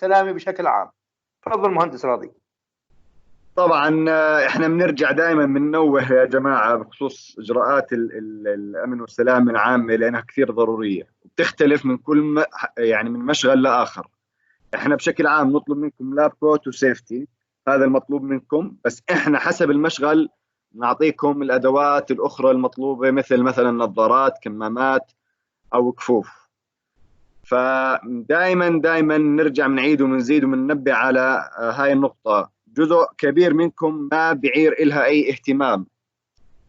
السلامه بشكل عام. تفضل مهندس راضي. طبعا احنا بنرجع دائما بننوه يا جماعه بخصوص اجراءات الامن والسلامه العامه لانها كثير ضروريه وبتختلف من كل يعني من مشغل لاخر. احنا بشكل عام نطلب منكم لاب كوت وسيفتي، هذا المطلوب منكم، بس احنا حسب المشغل نعطيكم الادوات الاخرى المطلوبه مثلا نظارات، كمامات او كفوف. فدائما نرجع بنعيد وبنزيد وبننبه على هاي النقطه. جزء كبير منكم ما بيعير إلها اي اهتمام،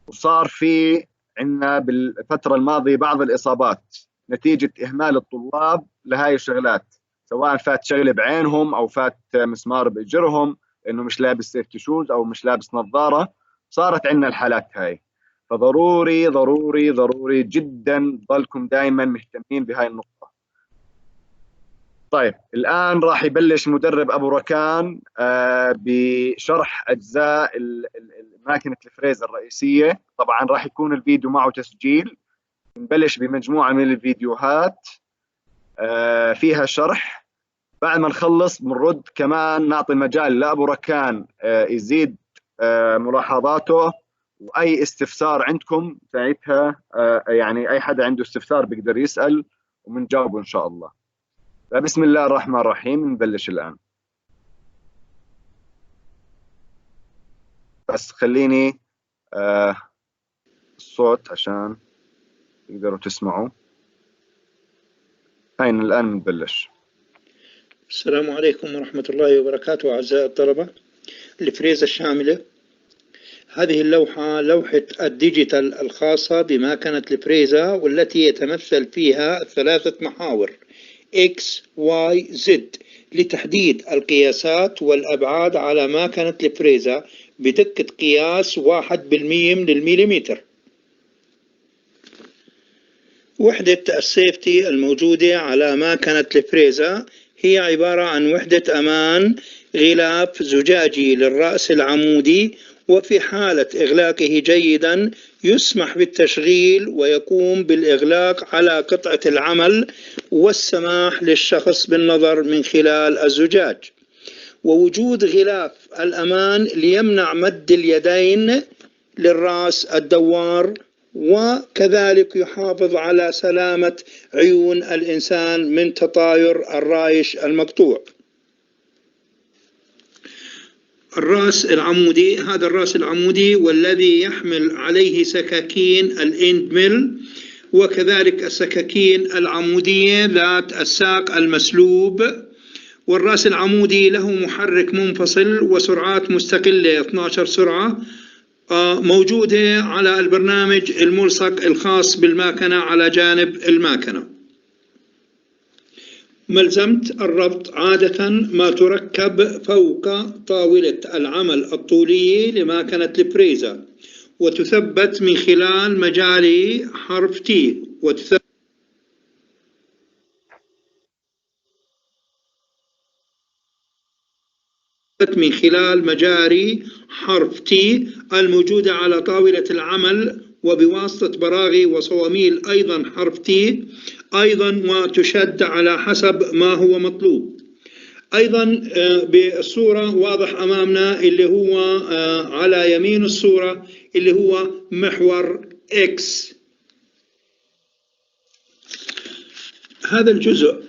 وصار في عندنا بالفتره الماضيه بعض الاصابات نتيجه اهمال الطلاب لهاي الشغلات، سواء فات شغله بعينهم او فات مسمار باجرهم انه مش لابس سيفتي شوز او مش لابس نظاره. صارت عندنا الحالات هاي، فضروري ضروري ضروري جدا ضلكم دائما مهتمين بهاي النقطه. طيب الان راح يبلش مدرب ابو ركان بشرح اجزاء ماكينه الفريزر الرئيسيه. طبعا راح يكون الفيديو معه تسجيل. نبلش بمجموعه من الفيديوهات فيها شرح. بعد ما نخلص بنرد كمان، نعطي مجال لابو ركان يزيد ملاحظاته، واي استفسار عندكم ساعتها يعني اي حدا عنده استفسار بيقدر يسال وبنجاوبه ان شاء الله. بسم الله الرحمن الرحيم، نبلش الان. بس خليني الصوت عشان تقدروا تسمعوا. هين الان نبلش. السلام عليكم ورحمة الله وبركاته أعزائي الطلبة. الفريزة الشاملة، هذه اللوحة لوحة الديجيتال الخاصة بماكنة الفريزة، والتي يتمثل فيها 3 محاور X Y Z لتحديد القياسات والأبعاد على ماكنة الفريزة بدقة قياس 1% من المليمتر. وحدة السيفتي الموجودة على ماكنة الفريزة هي عبارة عن وحدة أمان غلاف زجاجي للرأس العمودي، وفي حالة إغلاقه جيدا يسمح بالتشغيل ويقوم بالإغلاق على قطعة العمل والسماح للشخص بالنظر من خلال الزجاج. ووجود غلاف الأمان ليمنع مد اليدين للرأس الدوار، وكذلك يحافظ على سلامة عيون الإنسان من تطاير الرايش المقطوع. الرأس العمودي، هذا الرأس العمودي والذي يحمل عليه سكاكين الإند ميل، وكذلك السكاكين العمودية ذات الساق المسلوب. والرأس العمودي له محرك منفصل وسرعات مستقلة 12 سرعة موجودة على البرنامج الملصق الخاص بالماكنة على جانب الماكنة. ملزمة الربط عادة ما تركب فوق طاولة العمل الطولية لماكنة الفريزة، وتثبت من خلال مجاري حرف T، من خلال مجاري حرف T الموجودة على طاولة العمل، وبواسطة براغي وصواميل أيضا حرف T أيضا، وتشد على حسب ما هو مطلوب. أيضا بالصورة واضح أمامنا اللي هو على يمين الصورة اللي هو محور X. هذا الجزء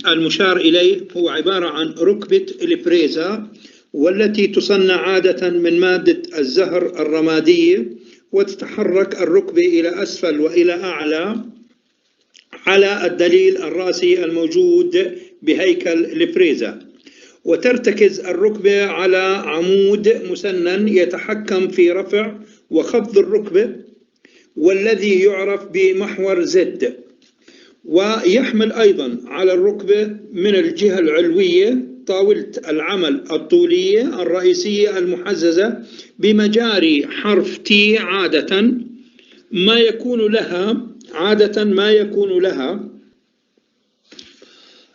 المشار إليه هو عبارة عن ركبة الفريزة، والتي تصنع عادة من مادة الزهر الرمادية، وتتحرك الركبة إلى أسفل وإلى أعلى على الدليل الرأسي الموجود بهيكل الفريزة. وترتكز الركبة على عمود مسنن يتحكم في رفع وخفض الركبة، والذي يعرف بمحور زد. ويحمل أيضا على الركبة من الجهة العلوية طاولة العمل الطولية الرئيسية المحززة بمجاري حرف T. عادة ما يكون لها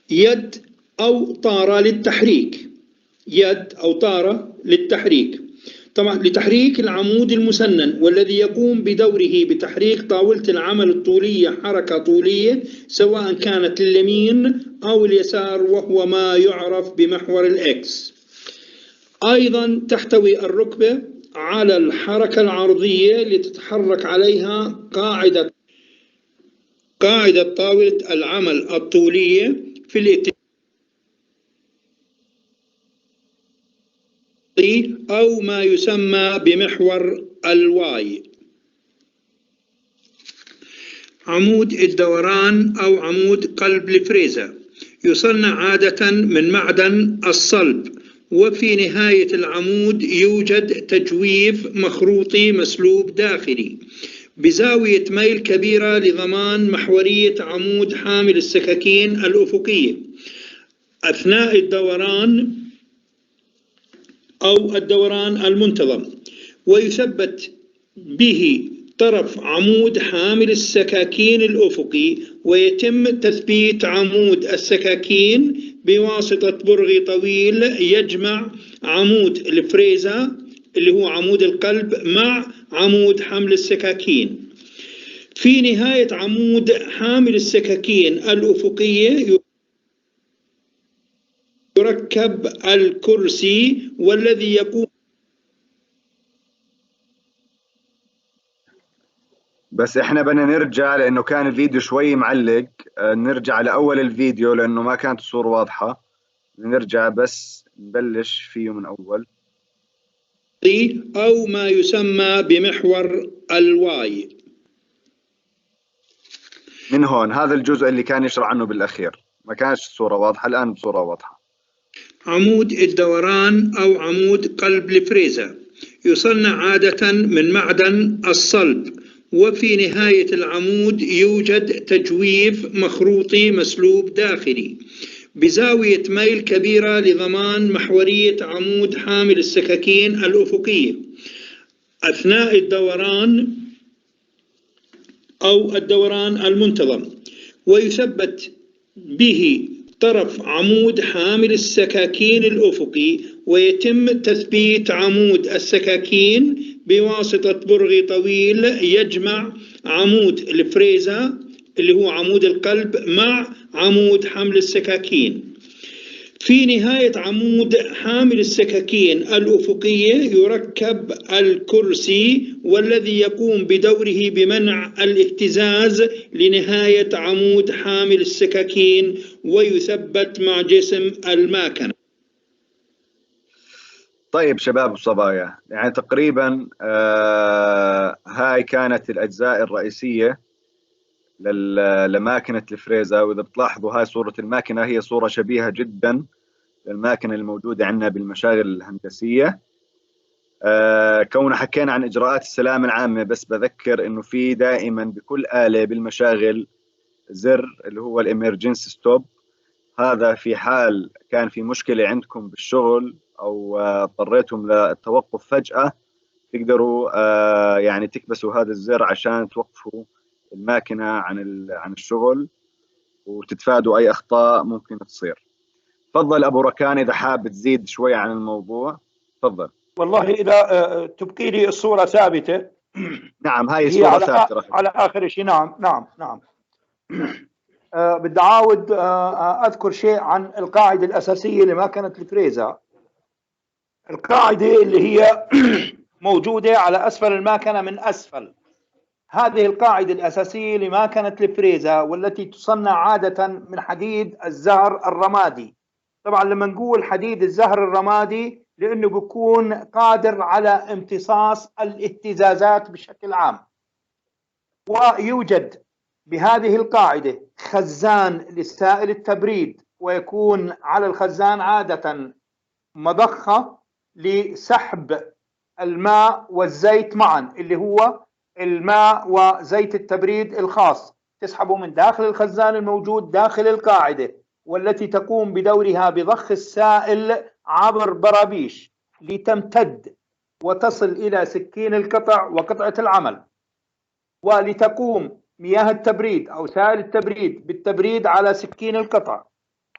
يد أو طارة للتحريك. طبعا لتحريك العمود المسنن، والذي يقوم بدوره بتحريك طاولة العمل الطولية حركة طولية سواء كانت لليمين أو اليسار، وهو ما يعرف بمحور الإكس. أيضا تحتوي الركبة على الحركة العرضية لتتحرك عليها قاعدة طاولة العمل الطولية في الاتجاه أو ما يسمى بمحور الواي. عمود الدوران أو عمود قلب الفريزة يصنع عادة من معدن الصلب، وفي نهاية العمود يوجد تجويف مخروطي مسلوب داخلي بزاوية ميل كبيرة لضمان محورية عمود حامل السكاكين الأفقية أثناء الدوران أو الدوران المنتظم، ويثبت به طرف عمود حامل السكاكين الأفقي، ويتم تثبيت عمود السكاكين بواسطة برغي طويل يجمع عمود الفريزة اللي هو عمود القلب مع عمود حمل السكاكين. في نهاية عمود حامل السكاكين الأفقية يركب الكرسي والذي يقوم. بس احنا بدنا نرجع لانه كان الفيديو شوي معلق، نرجع لأول الفيديو لانه ما كانت الصورة واضحة. نرجع بس نبلش فيه من اول أو ما يسمى بمحور الواي. من هون هذا الجزء اللي كان يشرح عنه بالأخير، ما كانش الصورة واضحة، الآن بصورة واضحة. عمود الدوران أو عمود قلب الفريزة يصنع عادة من معدن الصلب، وفي نهاية العمود يوجد تجويف مخروطي مسلوب داخلي بزاوية ميل كبيرة لضمان محورية عمود حامل السكاكين الأفقية أثناء الدوران أو الدوران المنتظم، ويثبت به طرف عمود حامل السكاكين الأفقي، ويتم تثبيت عمود السكاكين بواسطة برغي طويل يجمع عمود الفريزة اللي هو عمود القلب مع عمود حمل السكاكين. في نهاية عمود حامل السكاكين الأفقية يركب الكرسي والذي يقوم بدوره بمنع الاهتزاز لنهاية عمود حامل السكاكين، ويثبت مع جسم الماكنة. طيب شباب وصبايا، يعني تقريبا هاي كانت الأجزاء الرئيسية لماكنة الفريزة. وإذا بتلاحظوا هاي صورة الماكنة هي صورة شبيهة جدا للماكنة الموجودة عندنا بالمشاغل الهندسية. كون حكينا عن إجراءات السلامة العامة، بس بذكر إنه في دائما بكل آلة بالمشاغل زر اللي هو الإمرجنسي ستوب. هذا في حال كان في مشكلة عندكم بالشغل أو اضطريتم للتوقف فجأة، تقدروا يعني تكبسوا هذا الزر عشان توقفوا الماكنة عن الشغل وتتفادوا أي أخطاء ممكن تصير. تفضل أبو ركان إذا حاب تزيد شوي عن الموضوع، تفضل. والله إذا تبقي لي الصورة ثابتة. نعم هاي الصورة ثابتة على آخر شيء. نعم. بدي أعاود أذكر شيء عن القاعدة الأساسية لماكنة الفريزة. القاعدة اللي هي موجودة على أسفل الماكنة من أسفل. هذه القاعدة الأساسية لماكنة الفريزة، والتي تصنع عادة من حديد الزهر الرمادي. طبعا لما نقول حديد الزهر الرمادي لأنه بيكون قادر على امتصاص الاهتزازات بشكل عام. ويوجد بهذه القاعدة خزان لسائل التبريد، ويكون على الخزان عادة مضخة لسحب الماء والزيت معا، اللي هو الماء وزيت التبريد الخاص، تسحبه من داخل الخزان الموجود داخل القاعدة، والتي تقوم بدورها بضخ السائل عبر برابيش لتمتد وتصل إلى سكين القطع وقطعة العمل، ولتقوم مياه التبريد أو سائل التبريد بالتبريد على سكين القطع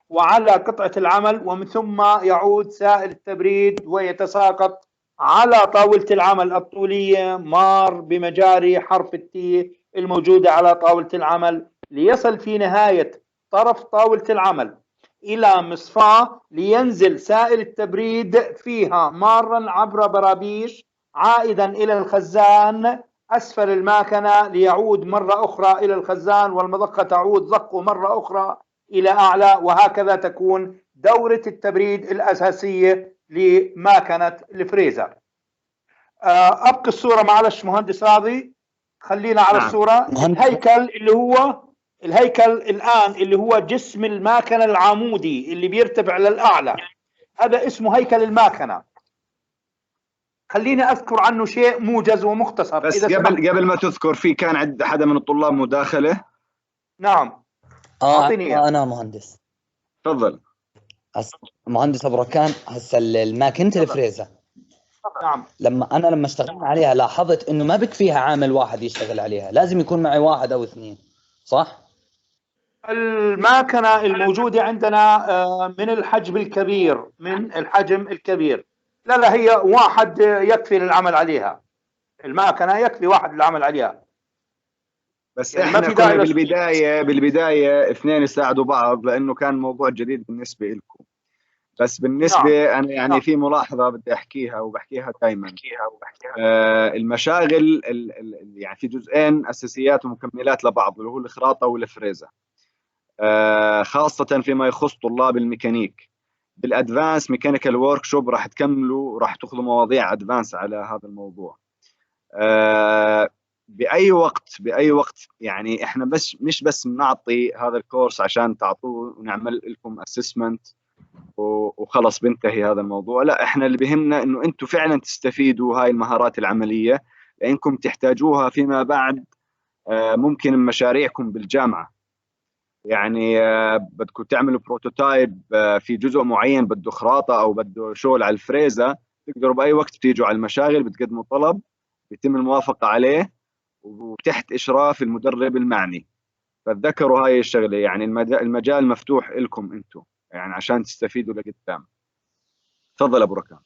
وعلى قطعة العمل، ومن ثم يعود سائل التبريد ويتساقط على طاولة العمل الطولية مار بمجاري حرف التي الموجودة على طاولة العمل، ليصل في نهاية طرف طاولة العمل إلى مصفاة لينزل سائل التبريد فيها مارا عبر برابيش عائدا إلى الخزان أسفل الماكنة ليعود مرة أخرى إلى الخزان، والمضخة تعود ضخه مرة أخرى إلى أعلى، وهكذا تكون دورة التبريد الأساسية لماكنة الفريزر. أبقي الصورة معلش مهندس راضي، خلينا على الصورة. الهيكل الآن اللي هو جسم الماكنة العمودي اللي بيرتفع للأعلى، هذا اسمه هيكل الماكنة. خليني أذكر عنه شيء موجز ومختصر. بس قبل ما تذكر، في كان عند حدا من الطلاب مداخلة؟ نعم. أنا مهندس. تفضل. مهندس أبو ركان، هسه الماكينة الفريزة، نعم، لما اشتغلنا عليها لاحظت إنه ما بكفيها عامل واحد يشتغل عليها، لازم يكون معي واحد أو اثنين، صح؟ الماكنة الموجودة عندنا من الحجم الكبير، لا هي واحد يكفي للعمل عليها. الماكنة يكفي واحد للعمل عليها. بس يعني احنا كنا بالبداية اثنين يساعدوا بعض، لأنه كان موضوع جديد بالنسبة لكم. بس بالنسبة أنا يعني في ملاحظة بدي أحكيها وبحكيها دائما. المشاغل يعني في جزئين أساسيات ومكملات لبعض، اللي هو الخراطة والفريزة. خاصة فيما يخص طلاب الميكانيك. بالأدفانس ميكانيكال ورك شوب راح تكملوا، راح تاخذوا مواضيع أدفانس على هذا الموضوع. بأي وقت يعني احنا مش بس بنعطي هذا الكورس عشان تعطوه ونعمل لكم اسسمنت وخلص بنتهي هذا الموضوع. لا، احنا اللي بهمنا انه انتم فعلا تستفيدوا هاي المهارات العملية، لانكم تحتاجوها فيما بعد. ممكن مشاريعكم بالجامعة، يعني بدكم تعملوا بروتوتايب في جزء معين بده خراطة او بده شغل على الفريزة، تقدروا بأي وقت تيجوا على المشاغل، بتقدموا طلب، بيتم الموافقة عليه وتحت إشراف المدرب المعني. فتذكروا هاي الشغلة، يعني المجال مفتوح لكم انتم، يعني عشان تستفيدوا لقدام. تفضل أبو ركان.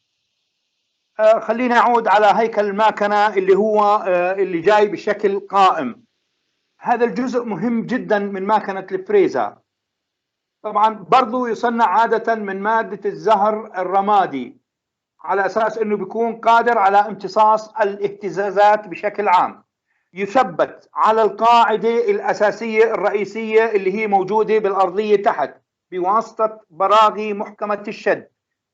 خلينا أعود على هيكل الماكنة اللي هو اللي جاي بشكل قائم. هذا الجزء مهم جدا من ماكنة الفريزة. طبعا برضو يصنع عادة من مادة الزهر الرمادي، على أساس أنه بيكون قادر على امتصاص الاهتزازات بشكل عام. يثبت على القاعدة الأساسية الرئيسية اللي هي موجودة بالأرضية تحت بواسطة براغي محكمة الشد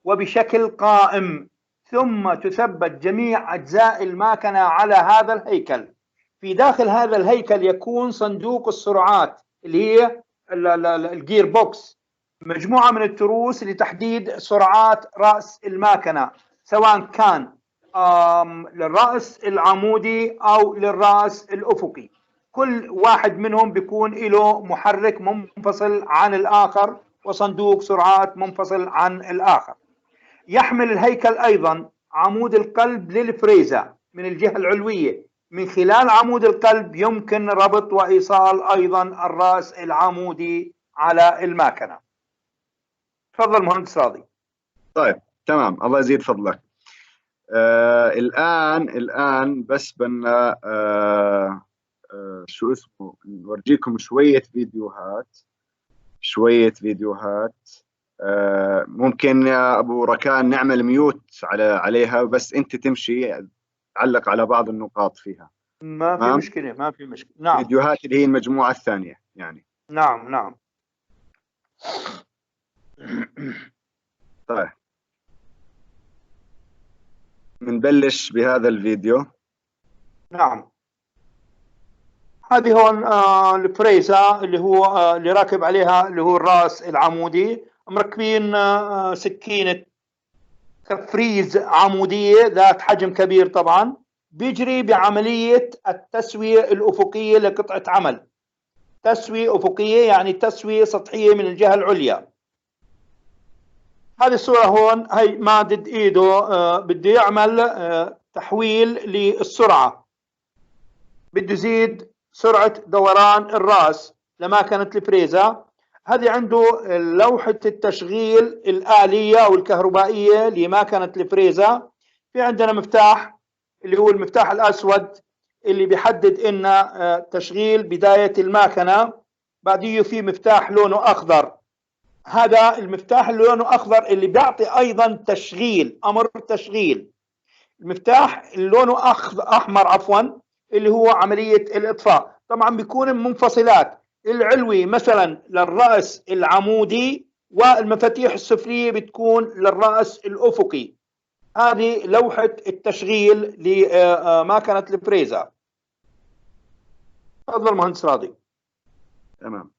وبشكل قائم، ثم تثبت جميع أجزاء الماكنة على هذا الهيكل. في داخل هذا الهيكل يكون صندوق السرعات اللي هي الجير بوكس، مجموعة من التروس لتحديد سرعات رأس الماكنة، سواء كان للرأس العمودي أو للرأس الأفقي. كل واحد منهم بيكون له محرك منفصل عن الآخر وصندوق سرعات منفصل عن الآخر. يحمل الهيكل أيضا عمود القلب للفريزة من الجهة العلوية. من خلال عمود القلب يمكن ربط وإيصال أيضا الرأس العمودي على الماكنة. تفضل مهندس راضي. طيب تمام، الله يزيد فضلك. الآن بس بدنا شو اسمه، نورجيكم شوية فيديوهات. ممكن يا أبو ركان نعمل ميوت عليها، بس أنت تمشي تعلق على بعض النقاط فيها. ما في مشكلة. نعم. فيديوهات اللي هي المجموعة الثانية يعني. نعم. طيب بنبلش بهذا الفيديو. نعم، هذه هون الفريزة اللي هو اللي راكب عليها اللي هو الراس العمودي. مركبين سكينة تفريز عمودية ذات حجم كبير، طبعا بيجري بعملية التسوية الأفقية لقطعة عمل. تسوية أفقية يعني تسوية سطحية من الجهة العليا. هذه الصورة هون، هي مادد ايده بده يعمل تحويل للسرعة، بده يزيد سرعة دوران الراس لماكنة الفريزة. هذه عنده لوحة التشغيل الآلية أو الكهربائية لماكنة الفريزة. في عندنا مفتاح اللي هو المفتاح الأسود اللي بيحدد إن تشغيل بداية الماكنة. بعديه في مفتاح لونه أخضر، هذا المفتاح اللي لونه أخضر اللي بيعطي أيضا تشغيل، أمر تشغيل. المفتاح اللي لونه أحمر عفوا اللي هو عملية الإطفاء. طبعا بيكون منفصلات، العلوي مثلا للرأس العمودي والمفاتيح السفلية بتكون للرأس الأفقي. هذه لوحة التشغيل لماكنة الفريزر. تفضل مهندس راضي. تمام.